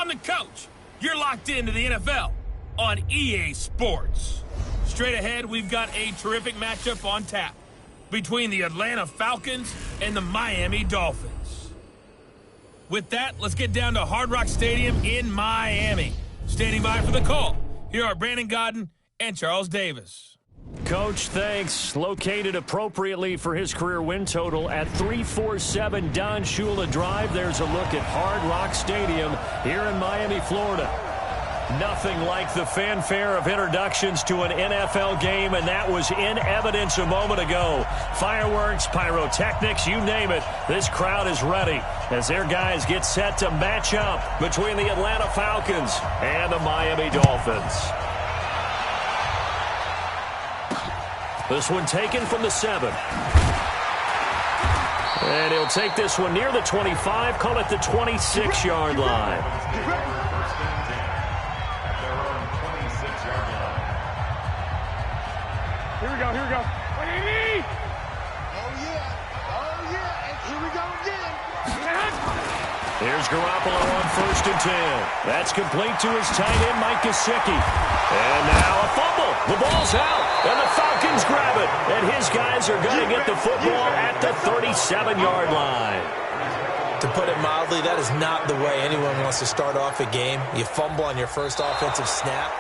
I'm the coach. You're locked into the NFL on EA Sports. Straight ahead, we've got a terrific matchup on tap between the Atlanta Falcons and the Miami Dolphins. With that, let's get down to Hard Rock Stadium in Miami. Standing by for the call, here are Brandon Godden and Charles Davis. Coach, thanks. Located appropriately for his career win total at 347 Don Shula Drive. There's a look at Hard Rock Stadium here in Miami, Florida. Nothing like the fanfare of introductions to an NFL game, and that was in evidence a moment ago. Fireworks, pyrotechnics, you name it. This crowd is ready as their guys get set to match up between the Atlanta Falcons and the Miami Dolphins. This one taken from the 7. And he'll take this one near the 25, call it the 26-yard line. Here we go, here we go. Oh, yeah. Oh, yeah. And here we go again. Here's Garoppolo on 1st and 10. That's complete to his tight end, Mike Gesicki. And now a fumble. The ball's out, and the Falcons grab it. And his guys are going to get the football at the 37-yard line. To put it mildly, that is not the way anyone wants to start off a game. You fumble on your first offensive snap.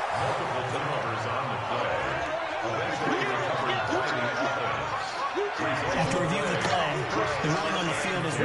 After reviewing the play, the ruling on the field is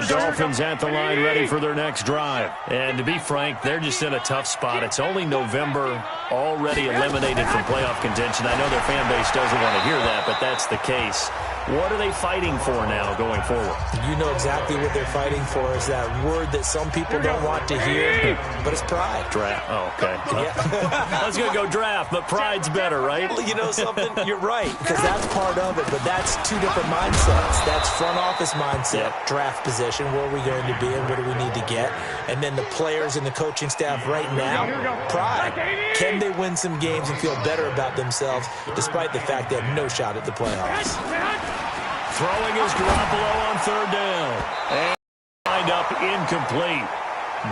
The Dolphins at the line ready for their next drive. And to be frank, they're just in a tough spot. It's only November, already eliminated from playoff contention. I know their fan base doesn't want to hear that, but that's the case. What are they fighting for now going forward? You know exactly what they're fighting for is that word that some people don't want to hear, but it's pride. Draft. Oh, okay. Yeah. I was going to go draft, but pride's better, right? Well, you know something? You're right, because that's part of it, but that's two different mindsets. That's front office mindset, draft position, where are we going to be and what do we need to get? And then the players and the coaching staff right now, pride. Can they win some games and feel better about themselves despite the fact they have no shot at the playoffs? Throwing is Garoppolo on 3rd down. And lined up incomplete.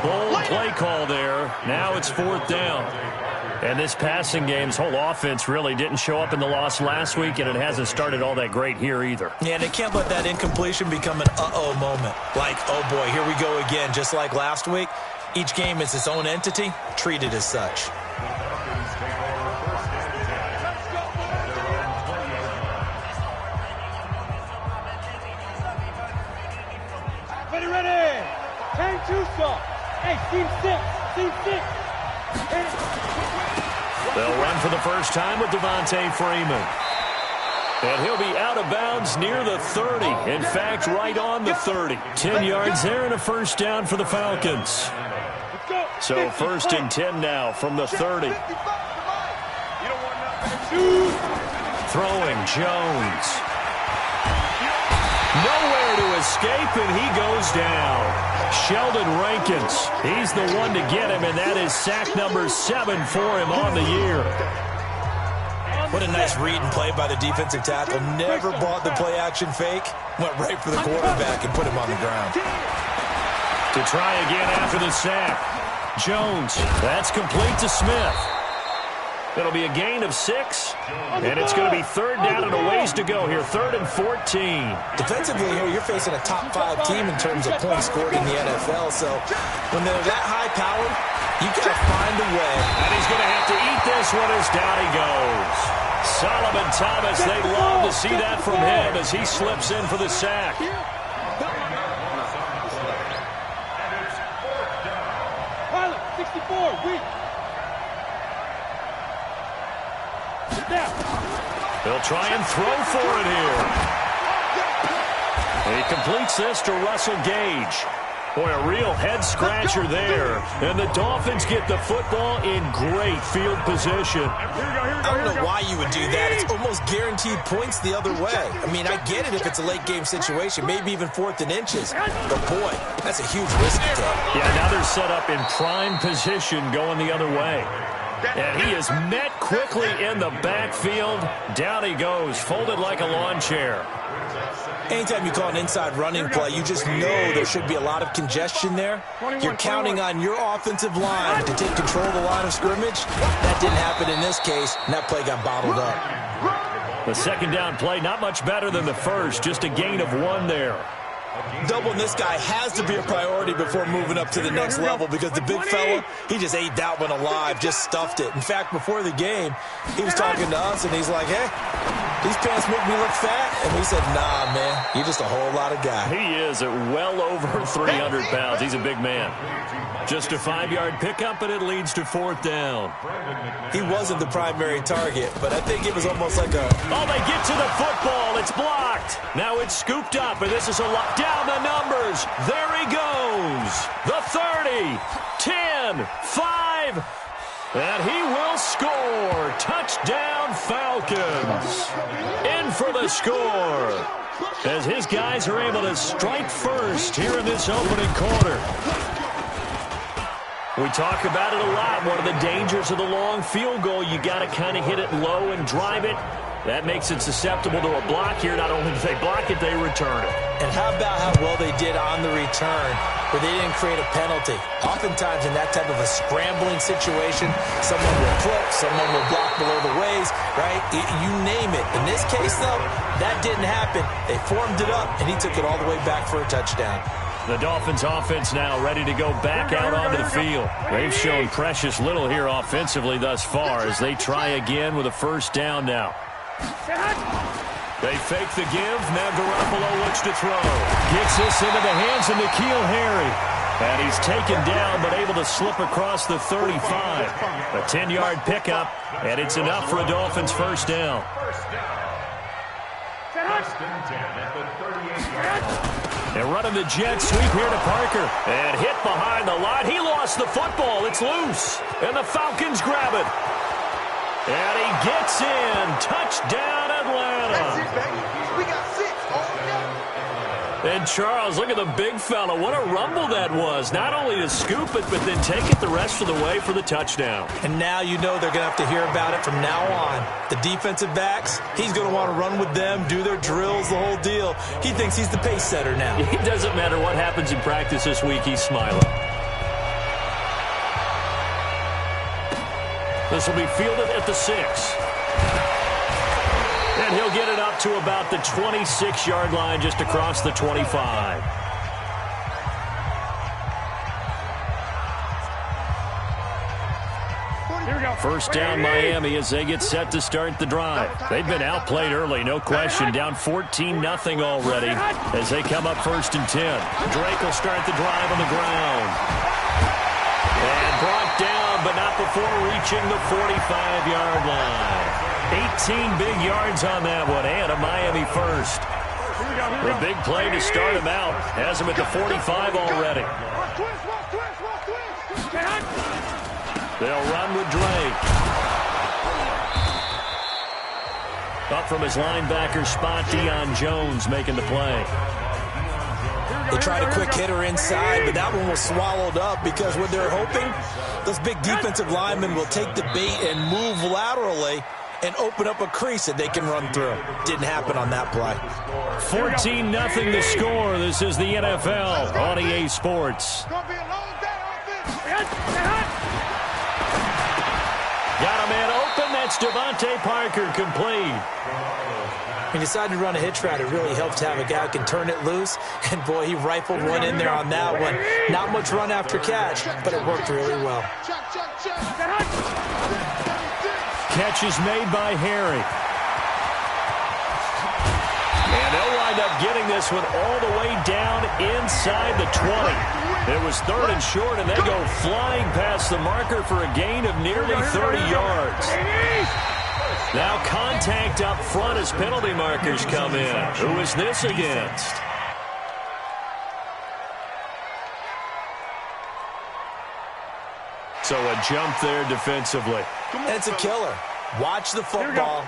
Bold play call there. Now it's 4th down. And this passing game's whole offense really didn't show up in the loss last week, and it hasn't started all that great here either. Yeah, they can't let that incompletion become an uh-oh moment. Like, oh boy, here we go again, just like last week. Each game is its own entity, treated as such. Ready. 10-2 shot. Hey, team 6. They'll run for the first time with Devontae Freeman. And he'll be out of bounds near the 30. In fact, right on the 30. 10 yards there and a first down for the Falcons. So 1st and 10 now from the 30. Throwing Jones. Nowhere to escape, and he goes down. Sheldon Rankins, he's the one to get him, and that is sack number 7 for him on the year. What a nice read and play by the defensive tackle. Never bought the play-action fake. Went right for the quarterback and put him on the ground. To try again after the sack. Jones, that's complete to Smith. It'll be a gain of 6, and it's going to be 3rd down and a ways to go here, 3rd and 14. Defensively here, you're facing a top-5 team in terms of points scored in the NFL, so when they're that high-powered, you got to find a way. And he's going to have to eat this one as down he goes. Solomon Thomas, they love to see that from him as he slips in for the sack. Pilot, 64, weak. They'll try and throw for it here. He completes this to Russell Gage. Boy, a real head-scratcher there. And the Dolphins get the football in great field position. I don't know why you would do that. It's almost guaranteed points the other way. I mean, I get it if it's a late-game situation, maybe even 4th and inches. But, boy, that's a huge risk to take. Yeah, now they're set up in prime position going the other way. And he is met quickly in the backfield. Down he goes, folded like a lawn chair. Anytime you call an inside running play, you just know there should be a lot of congestion there. You're counting on your offensive line to take control of the line of scrimmage. That didn't happen in this case, and that play got bottled up. The second down play, not much better than the first, just a gain of 1 there. Doubling this guy has to be a priority before moving up to the next level because the big fella, he just ate that one alive, just stuffed it. In fact, before the game, he was talking to us, and he's like, hey, these pants make me look fat. And we said, nah, man, you're just a whole lot of guy. He is at well over 300 pounds. He's a big man. Just a 5-yard pickup, and it leads to 4th down. He wasn't the primary target, but I think it was almost like a... Oh, they get to the football. It's blocked. Now it's scooped up, and this is a lot down the numbers. There he goes. The 30, 10, 5, and he will score. Touchdown, Falcons. In for the score, as his guys are able to strike first here in this opening quarter. We talk about it a lot. One of the dangers of the long field goal, you got to kind of hit it low and drive it. That makes it susceptible to a block here. Not only do they block it, they return it. And how about how well they did on the return, where they didn't create a penalty? Oftentimes in that type of a scrambling situation, someone will flip, someone will block below the waist, right? You name it. In this case, though, that didn't happen. They formed it up, and he took it all the way back for a touchdown. The Dolphins offense now ready to go back out onto the field. They've shown precious little here offensively thus far as they try again with a first down now. They fake the give. Now Garoppolo looks to throw. Gets this into the hands of N'Keal Harry. And he's taken down but able to slip across the 35. A 10-yard pickup, and it's enough for a Dolphins first down. And running the jet sweep here to Parker. And hit behind the line. He lost the football. It's loose. And the Falcons grab it. And he gets in. Touchdown, Atlanta. That's it, baby. We got 6 all day. And Charles, look at the big fella. What a rumble that was. Not only to scoop it, but then take it the rest of the way for the touchdown. And now you know they're going to have to hear about it from now on. The defensive backs, he's going to want to run with them, do their drills, the whole deal. He thinks he's the pace setter now. It doesn't matter what happens in practice this week, he's smiling. This will be fielded at the 6. And he'll get it up to about the 26-yard line, just across the 25. First down Miami as they get set to start the drive. They've been outplayed early, no question. Down 14-0 already as they come up 1st and 10. Drake will start the drive on the ground. And brought down, but not before reaching the 45-yard line. 18 big yards on that one, and a Miami first. The big play to start him out. Has him at the 45 already. They'll run with Drake. Up from his linebacker spot, Deion Jones making the play. They tried a quick hitter inside, but that one was swallowed up because what they're hoping, those big defensive linemen will take the bait and move laterally and open up a crease that they can run through. Didn't happen on that play. 14-0 the score. This is the NFL on EA Sports. Gonna be a long day on Got a man open. That's Devontae Parker, complete. He decided to run a hitch route. It really helps to have a guy who can turn it loose. And, boy, he rifled one in there on that one. Not much run after catch, but it worked really well. Catch is made by Harry. And they'll wind up getting this one all the way down inside the 20. It was 3rd and short, and they go flying past the marker for a gain of nearly 30 yards. Now contact up front as penalty markers come in. Who is this against? So a jump there defensively. It's a killer. Watch the football.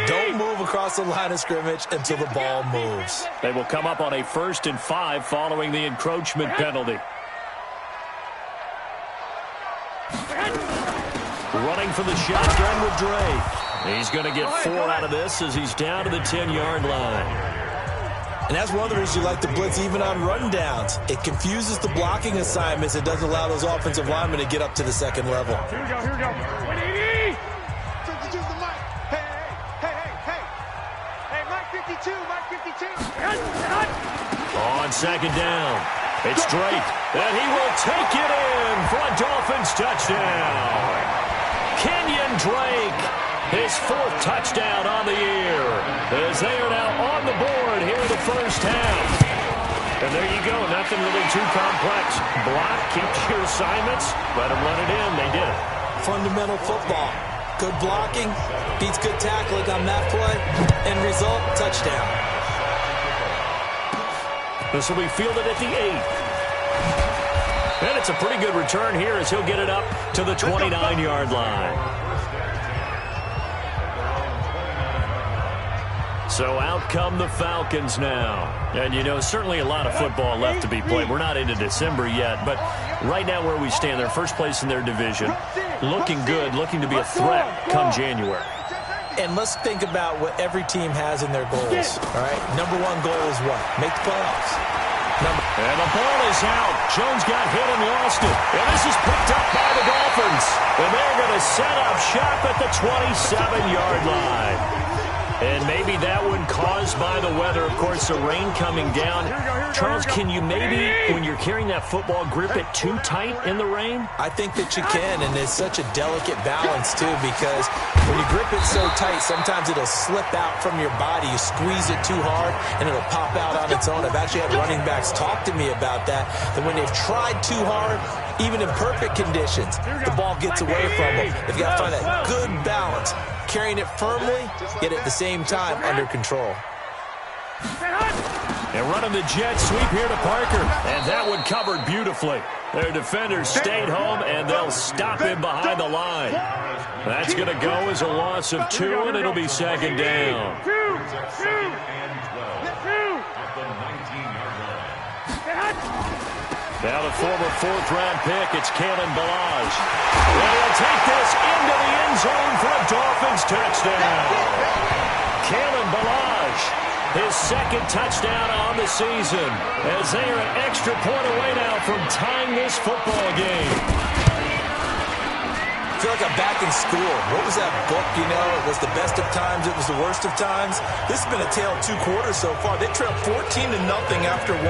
Don't move across the line of scrimmage until the ball moves. They will come up on a 1st and 5 following the encroachment penalty. Running for the shotgun with Drake. He's going to get 4 out of this as he's down to the 10-yard line. And that's one of the reasons you like the blitz even on run downs. It confuses the blocking assignments. It doesn't allow those offensive linemen to get up to the second level. Here we go. 180! 52's the mic. Hey, Mike 52, Mike 52. On second down, it's Drake, and he will take it in for a Dolphins touchdown. Kenyon Drake, his 4th touchdown on the year, as they are now on the board here in the first half. And there you go, nothing really too complex. Block, keep your assignments, let them run it in. They did it. Fundamental football. Good blocking, beats good tackling on that play. End result, touchdown. This will be fielded at the 8. And it's a pretty good return here as he'll get it up to the 29-yard line. So out come the Falcons now. And, you know, certainly a lot of football left to be played. We're not into December yet, but right now where we stand, they're first place in their division. Looking good, looking to be a threat come January. And let's think about what every team has in their goals, all right? Number 1 goal is what? Make the playoffs. And the ball is out. Jones got hit and lost it. And this is picked up by the Dolphins. And they're going to set up shop at the 27-yard line. And maybe that one caused by the weather. Of course, the rain coming down. Charles, can you maybe, when you're carrying that football, grip it too tight in the rain? I think that you can, and it's such a delicate balance, too, because when you grip it so tight, sometimes it'll slip out from your body. You squeeze it too hard, and it'll pop out on its own. I've actually had running backs talk to me about that when they've tried too hard, even in perfect conditions, the ball gets away from them. They've got to find that good balance, carrying it firmly, yet at the same time under control. And running the jet sweep here to Parker. And that one covered beautifully. Their defenders stayed home, and they'll stop him behind the line. That's going to go as a loss of 2, and it'll be second down. Now the former 4th-round pick, it's Kalen Ballage. And he'll take this into the end zone for a Dolphins touchdown. Kalen Ballage, his 2nd touchdown on the season, as they are an extra point away now from tying this football game. I feel like I'm back in school. What was that book, you know? It was the best of times, it was the worst of times. This has been a tale of 2 quarters so far. They trailed 14-0 after 1.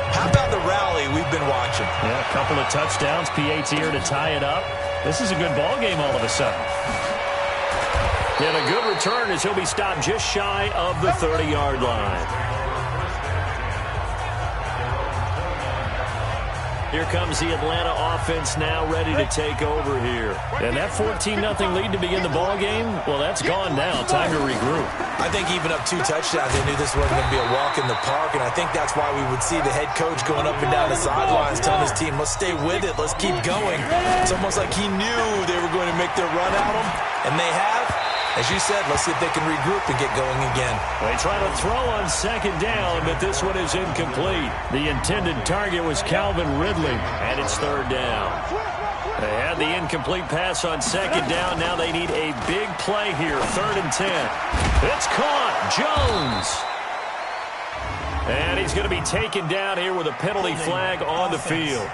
How about the rally we've been watching? Yeah, a couple of touchdowns, PAT here to tie it up. This is a good ball game all of a sudden. And a good return as he'll be stopped just shy of the 30-yard line. Here comes the Atlanta offense now ready to take over here. And that 14-0 lead to begin the ball game, well, that's gone now. Time to regroup. I think even up 2 touchdowns, they knew this wasn't going to be a walk in the park, and I think that's why we would see the head coach going up and down the sidelines telling his team, let's stay with it, let's keep going. It's almost like he knew they were going to make their run at him, and they have. As you said, let's see if they can regroup and get going again. They try to throw on second down, but this one is incomplete. The intended target was Calvin Ridley, and it's 3rd down. They had the incomplete pass on second down. Now they need a big play here, 3rd and 10. It's caught. Jones. And he's going to be taken down here with a penalty flag on the field.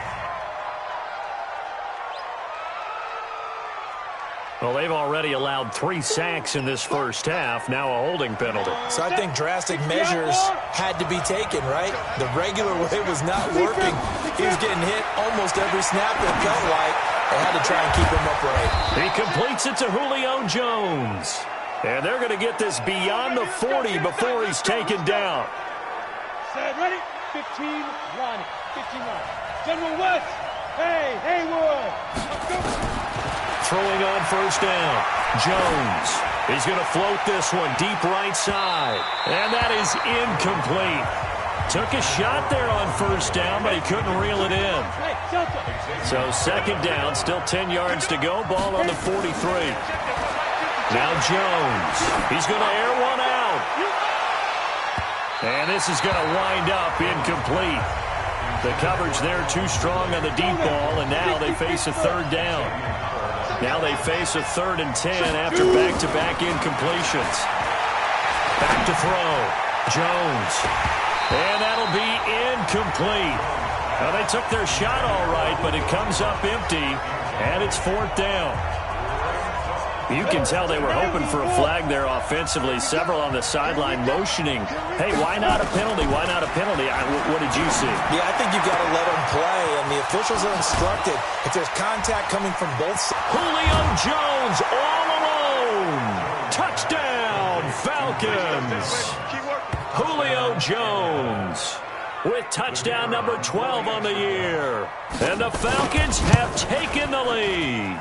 Well, they've already allowed 3 sacks in this first half, now a holding penalty. So I think drastic measures had to be taken, right? The regular way was not working. He was getting hit almost every snap, it felt like. They had to try and keep him upright. He completes it to Julio Jones. And they're going to get this beyond the 40 before he's taken down. Set, ready? 15, run. 15, run. General West. Hey, Haywood. Let's go. Throwing on first down. Jones. He's going to float this one deep right side. And that is incomplete. Took a shot there on first down, but he couldn't reel it in. So second down, still 10 yards to go. Ball on the 43. Now Jones. He's going to air one out. And this is going to wind up incomplete. The coverage there too strong on the deep ball, and now they face a 3rd down. Now they face a 3rd and 10 after back-to-back incompletions. Back to throw. Jones. And that'll be incomplete. Now, they took their shot all right, but it comes up empty, and it's 4th down. You can tell they were hoping for a flag there offensively. Several on the sideline motioning, hey, why not a penalty? Why not a penalty? What did you see? Yeah, I think you've got to let them play, and the officials are instructed if there's contact coming from both sides. Julio Jones all alone. Touchdown, Falcons. Julio Jones with touchdown number 12 on the year. And the Falcons have taken the lead.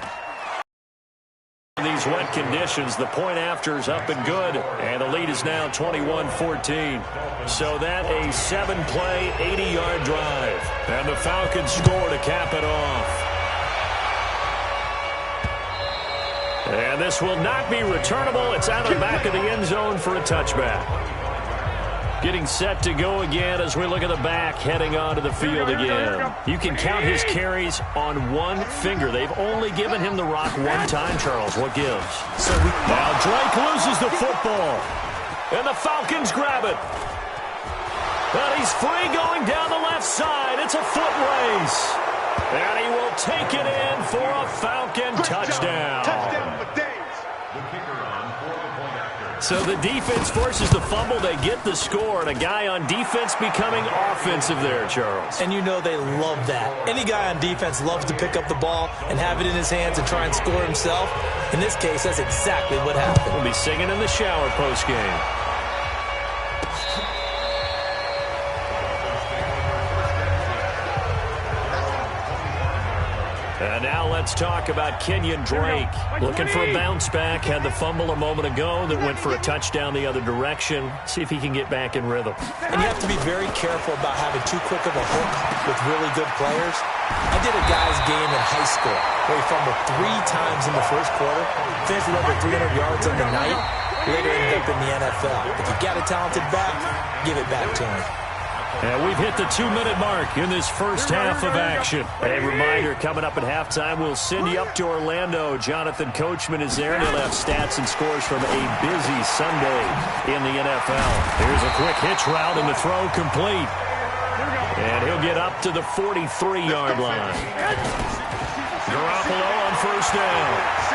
These wet conditions, the point after is up and good, and the lead is now 21-14. So that a 7-play, 80-yard drive, and the Falcons score to cap it off. And this will not be returnable. It's out of the back of the end zone for a touchback. Getting set to go again as we look at the back heading onto the field again. You can count his carries on one finger. They've only given him the rock one time, Charles. What gives? Now Drake loses the football. And the Falcons grab it. And he's free going down the left side. It's a foot race. And he will take it in for a Falcon touchdown. Touchdown for Days. So the defense forces the fumble. They get the score, and a guy on defense becoming offensive there, Charles. And you know they love that. Any guy on defense loves to pick up the ball and have it in his hands and try and score himself. In this case, that's exactly what happened. We'll be singing in the shower post-game. And now let's talk about Kenyon Drake. Looking for a bounce back. Had the fumble a moment ago that went for a touchdown the other direction. See if he can get back in rhythm. And you have to be very careful about having too quick of a hook with really good players. I did a guy's game in high school where he fumbled 3 times in the first quarter, finished with over 300 yards on the night, later ended up in the NFL. If you got a talented back, give it back to him. And we've hit the 2-minute mark in this first half of action. A reminder, coming up at halftime, we'll send you up to Orlando. Jonathan Coachman is there, and he'll have stats and scores from a busy Sunday in the NFL. Here's a quick hitch route, and the throw complete. And he'll get up to the 43-yard line. Garoppolo on first down.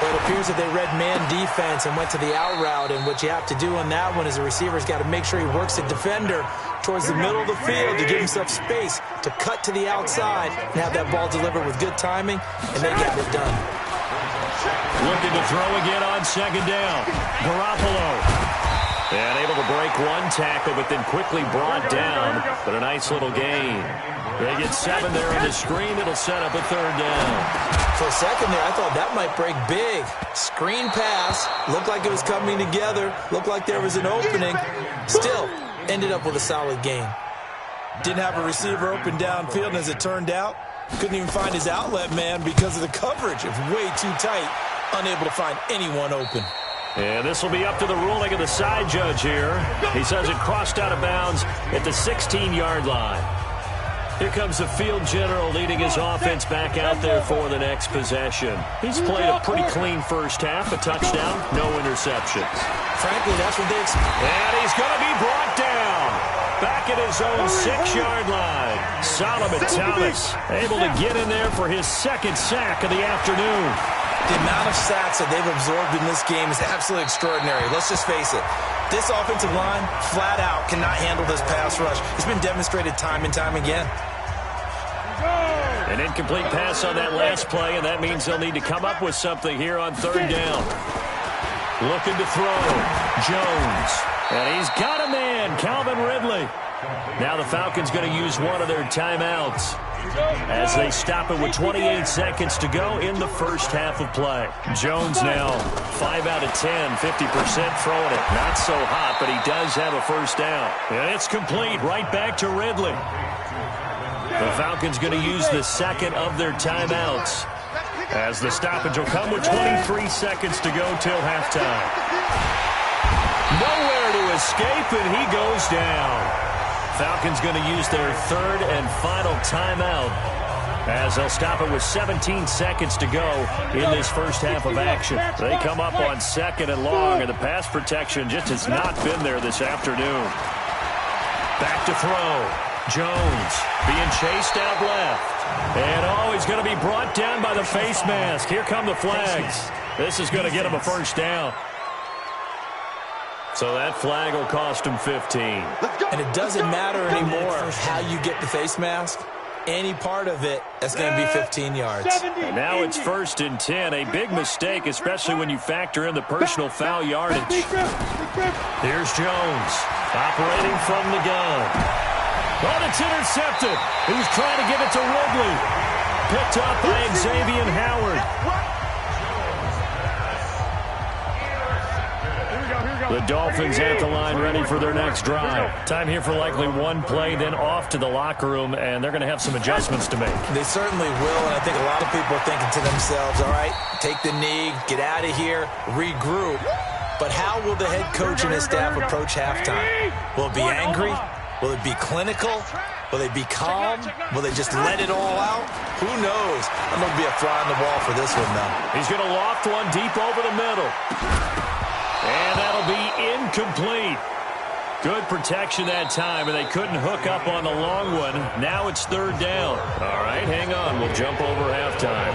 Well, it appears that they read man defense and went to the out route, and what you have to do on that one is the receiver's got to make sure he works the defender towards the middle of the field to give himself space to cut to the outside and have that ball delivered with good timing, and they got it done. Looking to throw again on second down. Garoppolo. And able to break one tackle, but then quickly brought down. But a nice little gain. They get 7 there on the screen. It'll set up a third down. For a second there, I thought that might break big. Screen pass. Looked like it was coming together. Looked like there was an opening. Still, ended up with a solid gain. Didn't have a receiver open downfield, and as it turned out, couldn't even find his outlet man because of the coverage. It was way too tight. Unable to find anyone open. And this will be up to the ruling of the side judge here. He says it crossed out of bounds at the 16-yard line. Here comes the field general leading his offense back out there for the next possession. He's played a pretty clean first half, a touchdown, no interceptions. Frankly, that's what they expect. And he's going to be brought down. Back at his own 6-yard line. Solomon Thomas able to get in there for his second sack of the afternoon. The amount of sacks that they've absorbed in this game is absolutely extraordinary. Let's just face it. This offensive line, flat out, cannot handle this pass rush. It's been demonstrated time and time again. An incomplete pass on that last play, and that means they'll need to come up with something here on third down. Looking to throw. Jones. And he's got a man, Calvin Ridley. Now the Falcons going to use one of their timeouts as they stop it with 28 seconds to go in the first half of play. Jones now 5 out of 10, 50% throwing it. Not so hot, but he does have a first down. And it's complete right back to Ridley. The Falcons going to use the second of their timeouts as the stoppage will come with 23 seconds to go till halftime. Nowhere to escape, and he goes down. Falcons going to use their third and final timeout as they'll stop it with 17 seconds to go in this first half of action. They come up on second and long, and the pass protection just has not been there this afternoon. Back to throw. Jones being chased out left. And, he's going to be brought down by the face mask. Here come the flags. This is going to get him a first down. So that flag will cost him 15. And it doesn't matter anymore how you get the face mask. Any part of it, that's going to be 15 yards. And now it's 1st and 10. A big mistake, especially when you factor in the personal foul yardage. Here's Jones operating from the gun. Oh, it's intercepted. He was trying to give it to Ridley. Picked up by Xavier Howard. The Dolphins at the line ready for their next drive. Time here for likely one play, then off to the locker room, and they're going to have some adjustments to make. They certainly will, and I think a lot of people are thinking to themselves, all right, take the knee, get out of here, regroup. But how will the head coach and his staff approach halftime? Will it be angry? Will it be clinical? Will they be calm? Will they just let it all out? Who knows? I'm going to be a fly on the wall for this one, though. He's going to loft one deep over the middle. And that'll be incomplete. Good protection that time, and they couldn't hook up on the long one. Now it's 3rd down. All right, hang on. We'll jump over halftime.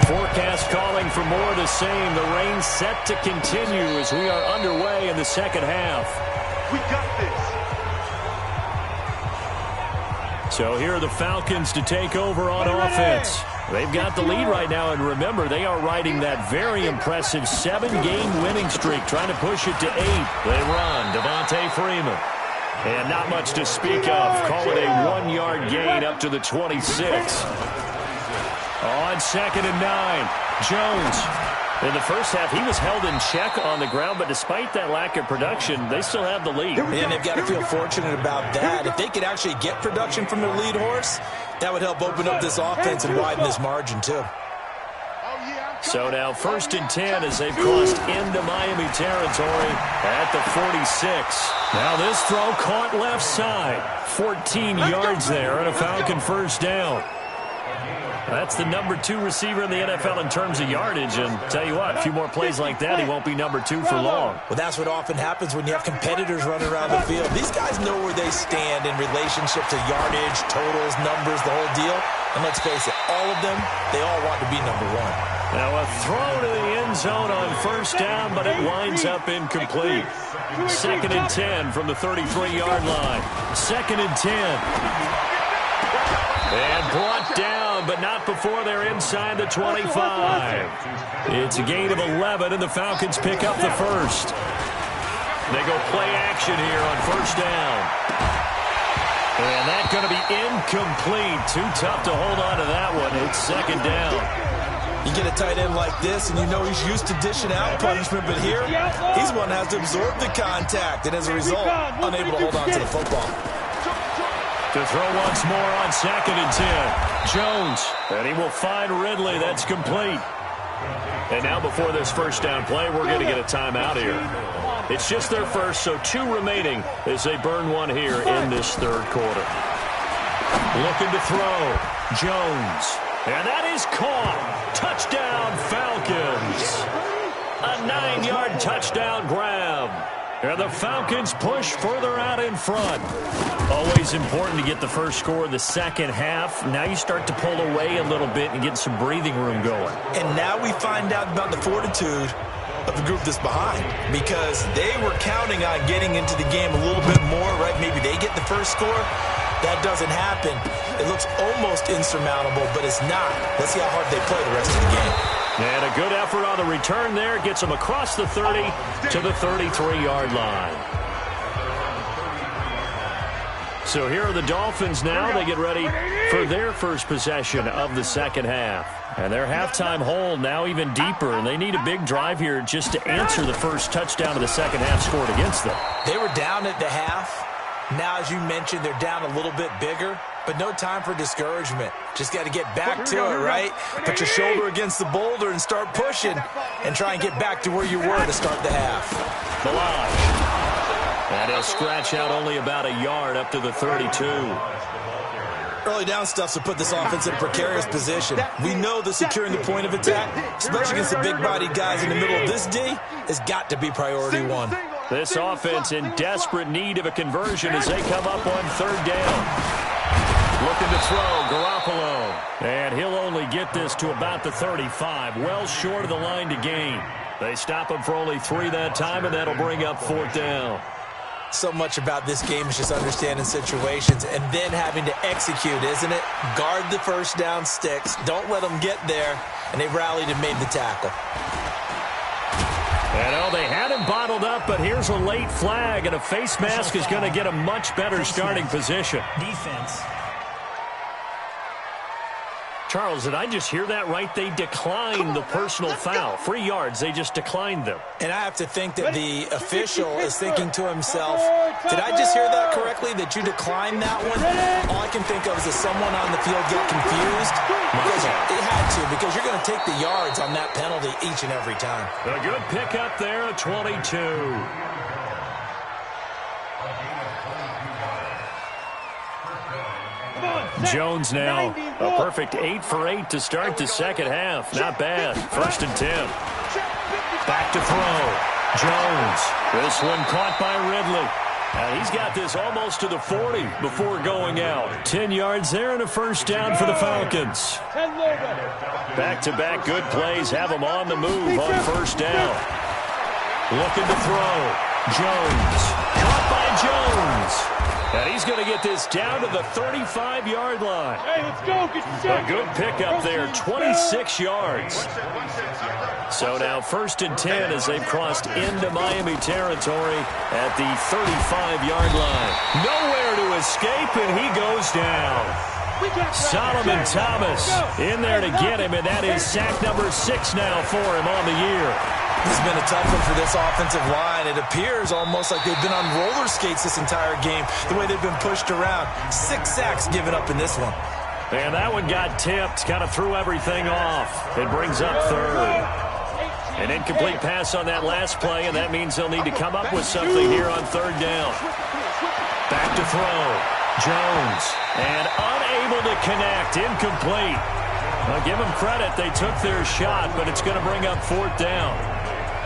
Forecast calling for more of the same. The rain set to continue as we are underway in the second half. We got this. So here are the Falcons to take over on offense. They've got the lead right now, and remember, they are riding that very impressive 7-game winning streak, trying to push it to 8. They run, Devontae Freeman. And not much to speak of. Call it a 1-yard gain up to the 26. On 2nd and 9, Jones. In the first half, he was held in check on the ground, but despite that lack of production, they still have the lead. And they've got to feel fortunate about that. If they could actually get production from their lead horse, that would help open up this offense and widen this margin, too. So now 1st and 10 as they've crossed into Miami territory at the 46. Now this throw caught left side. 14 yards there and a Falcon first down. That's the number 2 receiver in the NFL in terms of yardage. And tell you what, a few more plays like that, he won't be number 2 for long. Well, that's what often happens when you have competitors running around the field. These guys know where they stand in relationship to yardage, totals, numbers, the whole deal. And let's face it, all of them, they all want to be number 1. Now a throw to the end zone on 1st down, but it winds up incomplete. 2nd and 10 from the 33-yard line. 2nd and 10. And brought down, but not before they're inside the 25. It's a gain of 11, and the Falcons pick up the first. They go play action here on 1st down. And that's going to be incomplete. Too tough to hold on to that one. It's 2nd down. You get a tight end like this, and you know he's used to dishing out punishment, but here, he's one that has to absorb the contact, and as a result, unable to hold on to the football. To throw once more on 2nd and 10. Jones, and he will find Ridley. That's complete. And now before this 1st down play, we're going to get a timeout here. It's just their first, so 2 remaining as they burn one here in this 3rd quarter. Looking to throw. Jones. And that is caught. Touchdown, Falcons. A 9-yard touchdown grab. And the Falcons push further out in front. Always important to get the first score of the second half. Now you start to pull away a little bit and get some breathing room going. And now we find out about the fortitude of the group that's behind, because they were counting on getting into the game a little bit more, right? Maybe they get the first score. That doesn't happen. It looks almost insurmountable, but it's not. Let's see how hard they play the rest of the game. And a good effort on the return there. Gets them across the 30 to the 33-yard line. So here are the Dolphins now. They get ready for their first possession of the second half. And their halftime hold now even deeper. And they need a big drive here just to answer the first touchdown of the second half scored against them. They were down at the half. Now, as you mentioned, they're down a little bit bigger. But no time for discouragement. Just got to get back to it, right? Put your shoulder against the boulder and start pushing. And try and get back to where you were to start the half. Milage. And he'll scratch out only about a yard up to the 32. Early down stuff to put this offense in a precarious position. We know that securing the point of attack, especially against the big-bodied guys in the middle of this D, has got to be priority 1. This offense in desperate need of a conversion as they come up on third down. Looking to throw, Garoppolo. And he'll only get this to about the 35, well short of the line to gain. They stop him for only 3 that time, and that'll bring up fourth down. So much about this game is just understanding situations and then having to execute, isn't it? Guard the first down sticks. Don't let them get there. And they rallied and made the tackle. And they had him bottled up, but here's a late flag, and a face mask is going to get a much better starting position. Defense. Charles, did I just hear that right? They declined the personal foul. 3 yards, they just declined them. And I have to think that the official is thinking to himself, did I just hear that correctly, that you declined that one? All I can think of is that someone on the field got confused. Because they had to, because you're going to take the yards on that penalty each and every time. A good pickup there at 22. Jones now, a perfect 8 for 8 to start the second half. Not bad. 1st and 10. Back to throw. Jones. This one caught by Ridley. He's got this almost to the 40 before going out. 10 yards there and a first down for the Falcons. Back-to-back good plays have them on the move on first down. Looking to throw. Jones. Caught by Jones. And he's going to get this down to the 35-yard line. Hey, let's go. Get set. A good pickup there, 26 yards. So now 1st and 10 as they've crossed into Miami territory at the 35-yard line. Nowhere to escape, and he goes down. Solomon Thomas in there to get him, and that is sack number 6 now for him on the year. This has been a tough one for this offensive line. It appears almost like they've been on roller skates this entire game, the way they've been pushed around. 6 sacks given up in this one. And that one got tipped, kind of threw everything off. It brings up third. An incomplete pass on that last play, and that means they'll need to come up with something here on third down. Back to throw. Jones. And unable to connect. Incomplete. I'll give them credit. They took their shot, but it's going to bring up fourth down.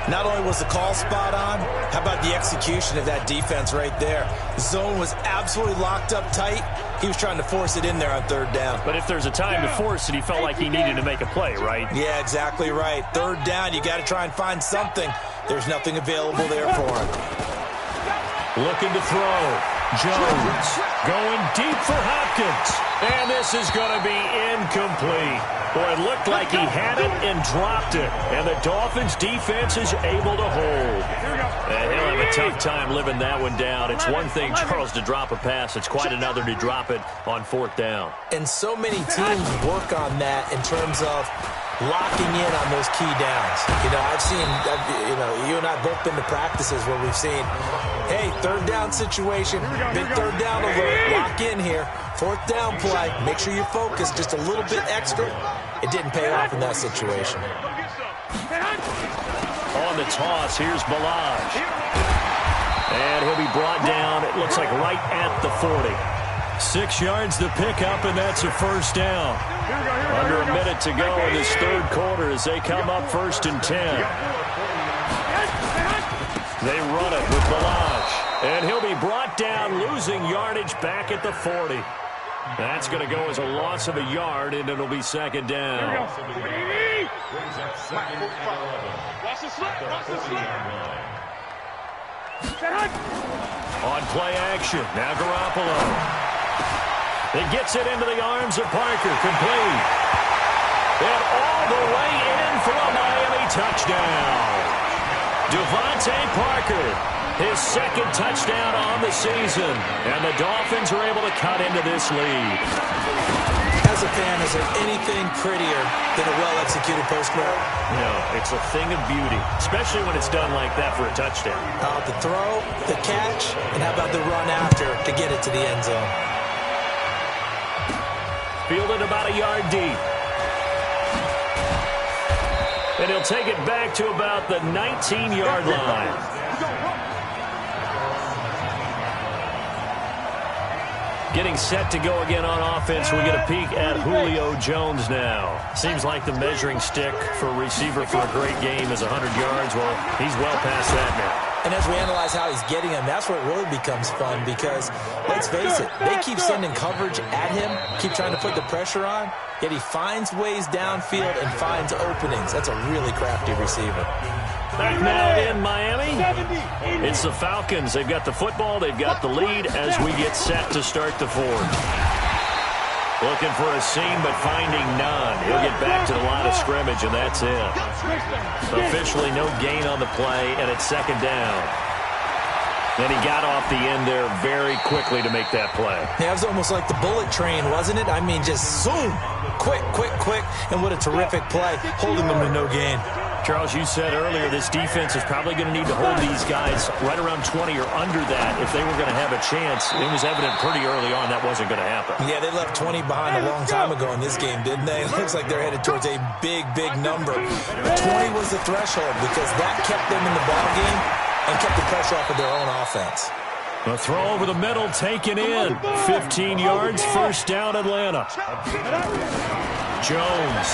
Not only was the call spot on, how about the execution of that defense right there? The zone was absolutely locked up tight. He was trying to force it in there on third down. But if there's a time to force it, he felt like he needed to make a play, right? Yeah, exactly right. Third down, you got to try and find something. There's nothing available there for him. Looking to throw. Jones going deep for Hopkins. And this is going to be incomplete. Boy, it looked like he had it and dropped it. And the Dolphins' defense is able to hold. And he'll have a tough time living that one down. It's one thing, Charles, to drop a pass. It's quite another to drop it on fourth down. And so many teams work on that in terms of locking in on those key downs. You know, I've seen, you and I both been to practices where we've seen, hey, third down situation, big third down alert, lock in here. Fourth down play, make sure you're focused just a little bit extra. It didn't pay off in that situation. On the toss, here's Balaj. And he'll be brought down, it looks like right at the 40. 6 yards to pick up, and that's a first down. Under a minute to go in this third quarter as they come up 1st and 10. They run it with Balaj. And he'll be brought down, losing yardage back at the 40. That's going to go as a loss of a yard, and it'll be second down. Watch the slip. On play action, now Garoppolo. It gets it into the arms of Parker, complete. And all the way in for a Miami touchdown. Devontae Parker, his second touchdown on the season. And the Dolphins are able to cut into this lead. As a fan, is there anything prettier than a well-executed post route? No, it's a thing of beauty, especially when it's done like that for a touchdown. The throw, the catch, and how about the run after to get it to the end zone? Fielded about a yard deep. And he'll take it back to about the 19-yard line. Getting set to go again on offense. We get a peek at Julio Jones now. Seems like the measuring stick for a receiver for a great game is 100 yards. Well, he's well past that now. And as we analyze how he's getting him, that's where it really becomes fun because, let's face it, they keep sending coverage at him, keep trying to put the pressure on, yet he finds ways downfield and finds openings. That's a really crafty receiver. Back now in Miami, it's the Falcons. They've got the football, they've got the lead as we get set to start the fourth. Looking for a seam, but finding none. He'll get back to the line of scrimmage, and that's it. Officially no gain on the play, and it's second down. Then he got off the end there very quickly to make that play. Yeah, it was almost like the bullet train, wasn't it? I mean, just zoom, quick, and what a terrific play, holding them to no gain. Charles, you said earlier this defense is probably going to need to hold these guys right around 20 or under that if they were going to have a chance. It was evident pretty early on that wasn't going to happen. Yeah, they left 20 behind a long time ago in this game, didn't they? It looks like they're headed towards a big number. 20 was the threshold because that kept them in the ball game and kept the pressure off of their own offense. A throw over the middle taken in. 15 yards, first down Atlanta. Jones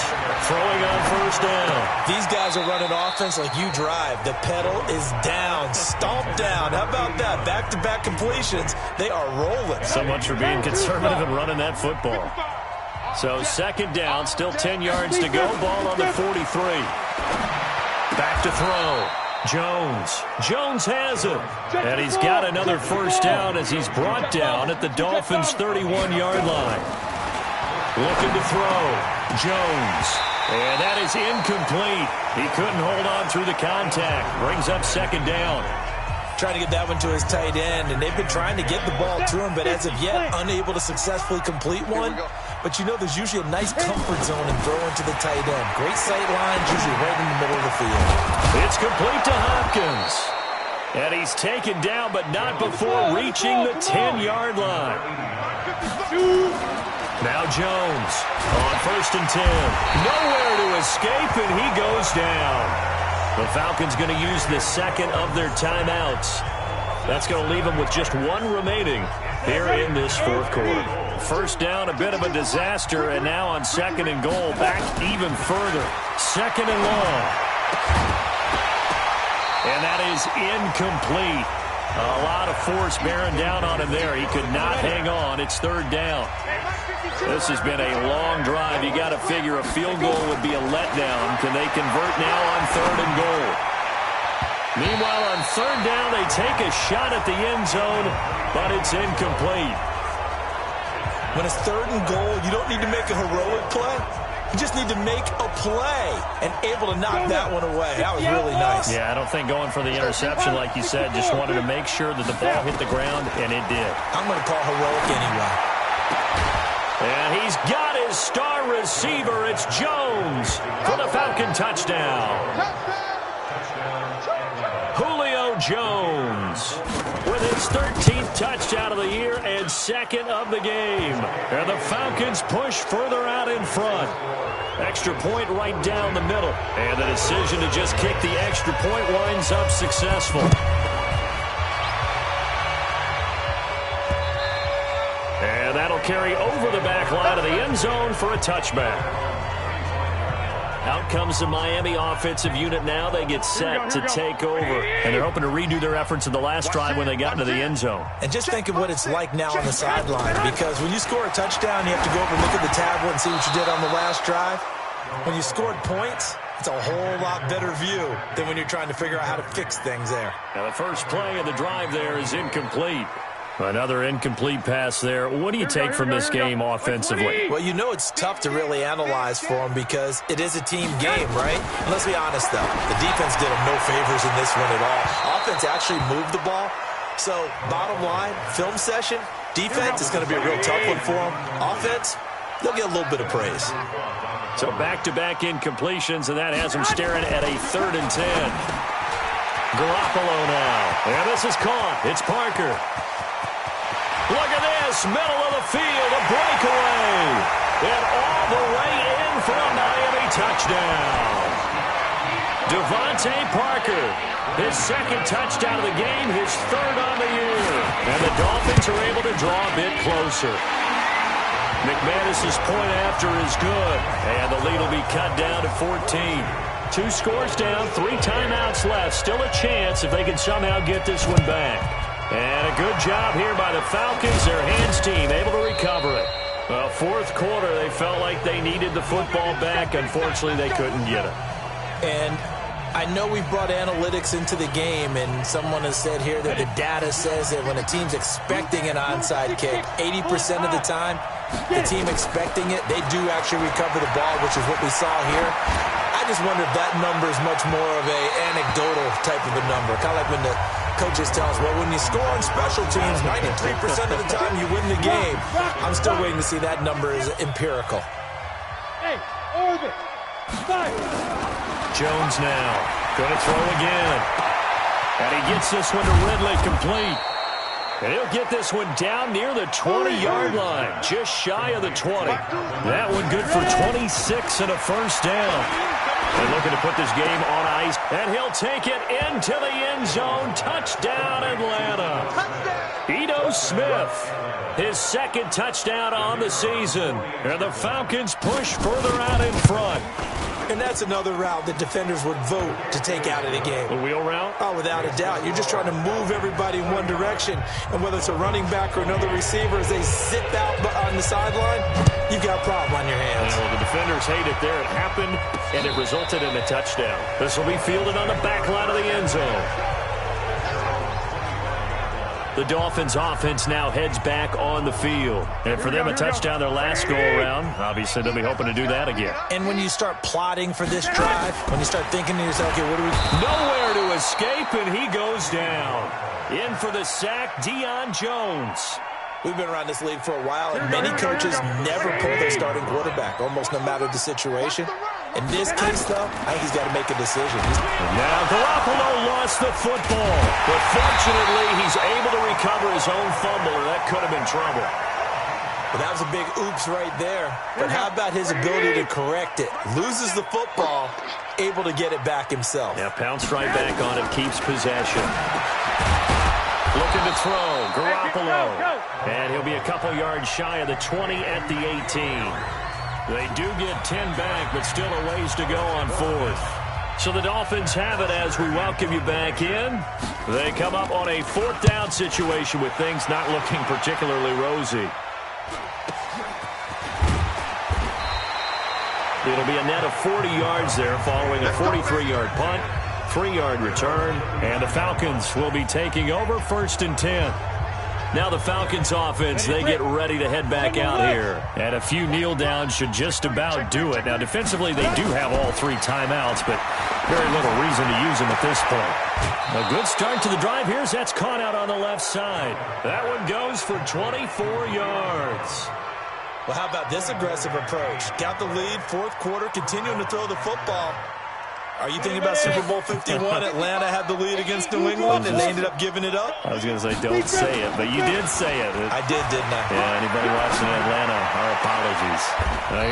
throwing on first down. These guys are running offense like you drive. The pedal is down, stomped down. How about that? Back-to-back completions. They are rolling. So much for being conservative and running that football. So second down, still 10 yards to go. Ball on the 43. Back to throw. Jones has it. And he's got another first down as he's brought down at the Dolphins' 31-yard line. Looking to throw. Jones. And that is incomplete. He couldn't hold on through the contact. Brings up second down. Trying to get that one to his tight end, and they've been trying to get the ball to him, but as of yet, unable to successfully complete one. But you know there's usually a nice comfort zone in throwing to the tight end. Great sight lines, usually right in the middle of the field. It's complete to Hopkins. And he's taken down, but not before reaching the 10-yard line. Now Jones on first and 10. Nowhere to escape, and he goes down. The Falcons going to use the second of their timeouts. That's going to leave them with just one remaining here in this fourth quarter. First down, a bit of a disaster, and now on second and goal, back even further. Second and long. And that is incomplete. A lot of force bearing down on him there. He could not hang on. It's third down. This has been a long drive. You got to figure a field goal would be a letdown. Can they convert now on third and goal? Meanwhile, on third down, they take a shot at the end zone, but it's incomplete. When it's third and goal, you don't need to make a heroic play. You just need to make a play and able to knock that one away. That was really nice. Yeah, I don't think going for the interception, like you said, just wanted to make sure that the ball hit the ground, and it did. I'm going to call heroic anyway. And he's got his star receiver. It's Jones for the Falcon touchdown. Julio Jones with his 13th touchdown of the year and second of the game. And the Falcons push further out in front. Extra point right down the middle. And the decision to just kick the extra point winds up successful. And that'll carry over the back line of the end zone for a touchback. Out comes the Miami offensive unit now. They get set to take over. And they're hoping to redo their efforts in the last drive when they got into the end zone. And just think of what it's like now on the sideline, because when you score a touchdown, you have to go over and look at the tablet and see what you did on the last drive. When you scored points, it's a whole lot better view than when you're trying to figure out how to fix things there. Now the first play of the drive there is incomplete. Another incomplete pass there. What do you take from this game offensively? Well, you know it's tough to really analyze for them because it is a team game, right? And let's be honest, though. The defense did them no favors in this one at all. Offense actually moved the ball. So, bottom line, film session, defense is going to be a real tough one for them. Offense, they'll get a little bit of praise. So, back-to-back incompletions, and that has them staring at a 3rd and 10. Garoppolo now. And this is caught. It's Parker. Look at this, middle of the field, a breakaway. And all the way in for a Miami touchdown. Devontae Parker, his second touchdown of the game, his 3rd on the year. And the Dolphins are able to draw a bit closer. McManus's point after is good. And the lead will be cut down to 14. 2 scores down, 3 timeouts left. Still a chance if they can somehow get this one back. And a good job here by the Falcons. Their hands team able to recover it. Well, fourth quarter, they felt like they needed the football back. Unfortunately, they couldn't get it. And I know we brought analytics into the game, and someone has said here that the data says that when a team's expecting an onside kick, 80% of the time, the team expecting it, they do actually recover the ball, which is what we saw here. I just wonder if that number is much more of a anecdotal type of a number. Kind of like when the coaches tell us, well, when you score on special teams, 93% of the time you win the game. I'm still waiting to see that number is empirical. Hey, orbit. Fire. Jones now going to throw again. And he gets this one to Ridley complete. And he'll get this one down near the 20-yard line, just shy of the 20. That one good for 26 and a first down. They're looking to put this game on ice, and he'll take it into the end zone. Touchdown, Atlanta. Ito Smith, his second touchdown on the season. And the Falcons push further out in front. And that's another route that defenders would vote to take out of the game. A wheel route? Oh, without a doubt. You're just trying to move everybody in one direction. And whether it's a running back or another receiver, as they zip out on the sideline, you've got a problem on your hands. Well, the defenders hate it there. It happened, and it resulted in a touchdown. This will be fielded on the back line of the end zone. The Dolphins offense now heads back on the field. And for them, a touchdown their last go-around. Obviously, they'll be hoping to do that again. And when you start plotting for this drive, when you start thinking to yourself, okay, what do we... Nowhere to escape, and he goes down. In for the sack, Deion Jones. We've been around this league for a while, and many coaches never pull their starting quarterback, almost no matter the situation. In this case, though, I think he's got to make a decision. Now Garoppolo lost the football, but fortunately he's able to recover his own fumble, and that could have been trouble. Well, that was a big oops right there. But how about his ability to correct it? Loses the football, able to get it back himself. Yeah, pounced right back on it, keeps possession. Looking to throw, Garoppolo. And he'll be a couple yards shy of the 20 at the 18. They do get 10 back, but still a ways to go on fourth. So the Dolphins have it as we welcome you back in. They come up on a fourth down situation with things not looking particularly rosy. It'll be a net of 40 yards there following a 43-yard punt, 3-yard return, and the Falcons will be taking over 1st and 10. Now the Falcons offense, they get ready to head back out here. And a few kneel downs should just about do it. Now defensively, they do have all 3 timeouts, but very little reason to use them at this point. A good start to the drive here as that's caught out on the left side. That one goes for 24 yards. Well, how about this aggressive approach? Got the lead, fourth quarter, continuing to throw the football. Are you thinking about Super Bowl 51? Atlanta had the lead against New England, and they ended up giving it up? I was going to say, don't say it, but you did say it. I did, didn't I? Yeah, anybody watching Atlanta, our apologies.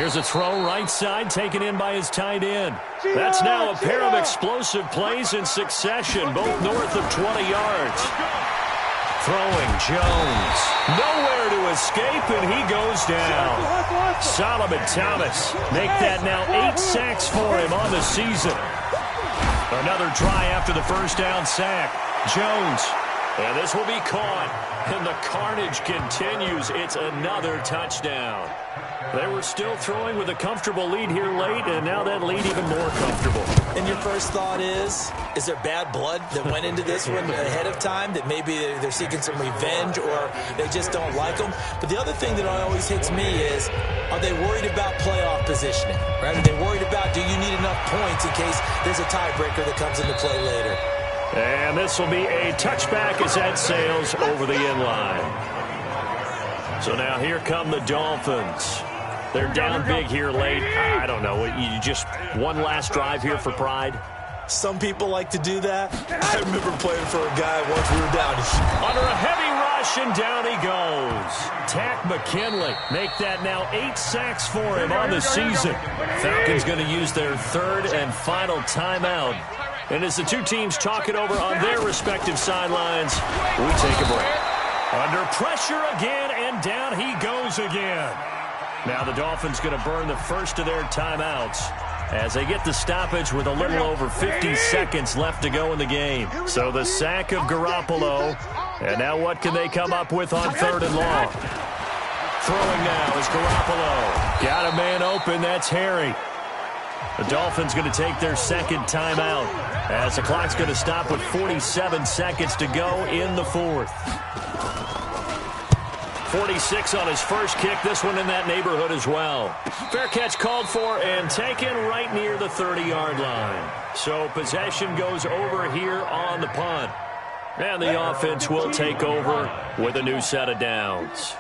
Here's a throw right side, taken in by his tight end. That's now a pair of explosive plays in succession, both north of 20 yards. Throwing Jones. Nowhere to escape, and he goes down. Solomon Thomas make that now 8 sacks for him on the season. Another try after the first down sack. Jones. And this will be caught. And the carnage continues. It's another touchdown. They were still throwing with a comfortable lead here late, and now that lead even more comfortable. And your first thought is there bad blood that went into this one ahead of time, that maybe they're seeking some revenge or they just don't like them? But the other thing that always hits me is, are they worried about playoff positioning? Right? Are they worried about, do you need enough points in case there's a tiebreaker that comes into play later? And this will be a touchback as that sails over the end line. So now here come the Dolphins. They're down big here late. I don't know. You just one last drive here for pride? Some people like to do that. I remember playing for a guy once we were down. Under a heavy rush, and down he goes. Tack McKinley make that now 8 sacks for him on the season. Falcons going to use their 3rd and final timeout. And as the two teams talk it over on their respective sidelines, we take a break. Under pressure again, and down he goes again. Now the Dolphins going to burn the first of their timeouts. as they get the stoppage with a little over 50 seconds left to go in the game. So the sack of Garoppolo, and now what can they come up with on 3rd and long? Throwing now is Garoppolo. Got a man open, that's Harry. The Dolphins going to take their second timeout as the clock's going to stop with 47 seconds to go in the 4th. 46 on his first kick. This one in that neighborhood as well. Fair catch called for and taken right near the 30-yard line. So possession goes over here on the punt. And the offense will take over with a new set of downs.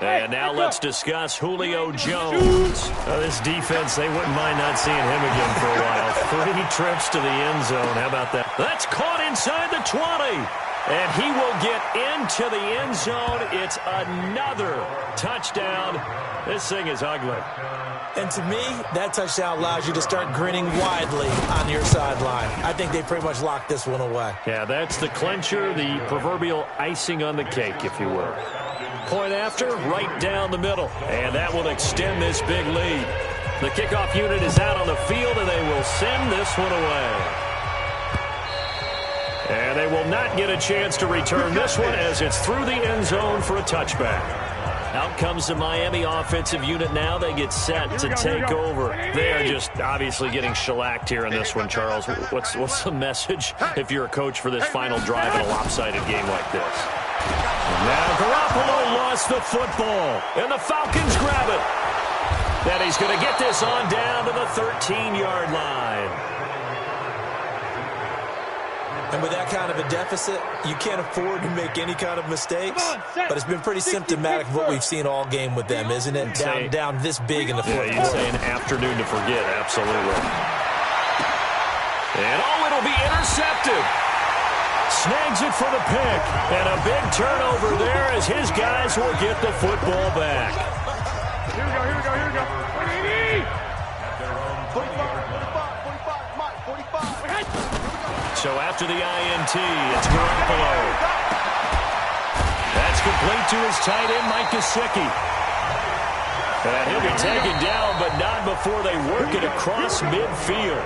And now let's discuss Julio Jones. This defense, they wouldn't mind not seeing him again for a while. 3 trips to the end zone. How about that? That's caught inside the 20. And he will get into the end zone. It's another touchdown. This thing is ugly. And to me, that touchdown allows you to start grinning widely on your sideline. I think they pretty much locked this one away. Yeah, that's the clincher, the proverbial icing on the cake, if you will. Point after, right down the middle. And that will extend this big lead. The kickoff unit is out on the field, and they will send this one away. And they will not get a chance to return this one as it's through the end zone for a touchback. Out comes the Miami offensive unit now. They get set to take over. They are just obviously getting shellacked here in this one, Charles. What's the message if you're a coach for this final drive in a lopsided game like this? Now Garoppolo lost the football, and the Falcons grab it. And he's going to get this on down to the 13-yard line. And with that kind of a deficit, you can't afford to make any kind of mistakes. But it's been pretty symptomatic of what we've seen all game with them, isn't it? Down this big in the fourth quarter. You'd say an afternoon to forget, absolutely. And it'll be intercepted. Snags it for the pick. And a big turnover there as his guys will get the football back. Here we go. 45. So after the INT, it's Garoppolo. That's complete to his tight end, Mike Gesicki. And he'll be taken down, but not before they work it across midfield.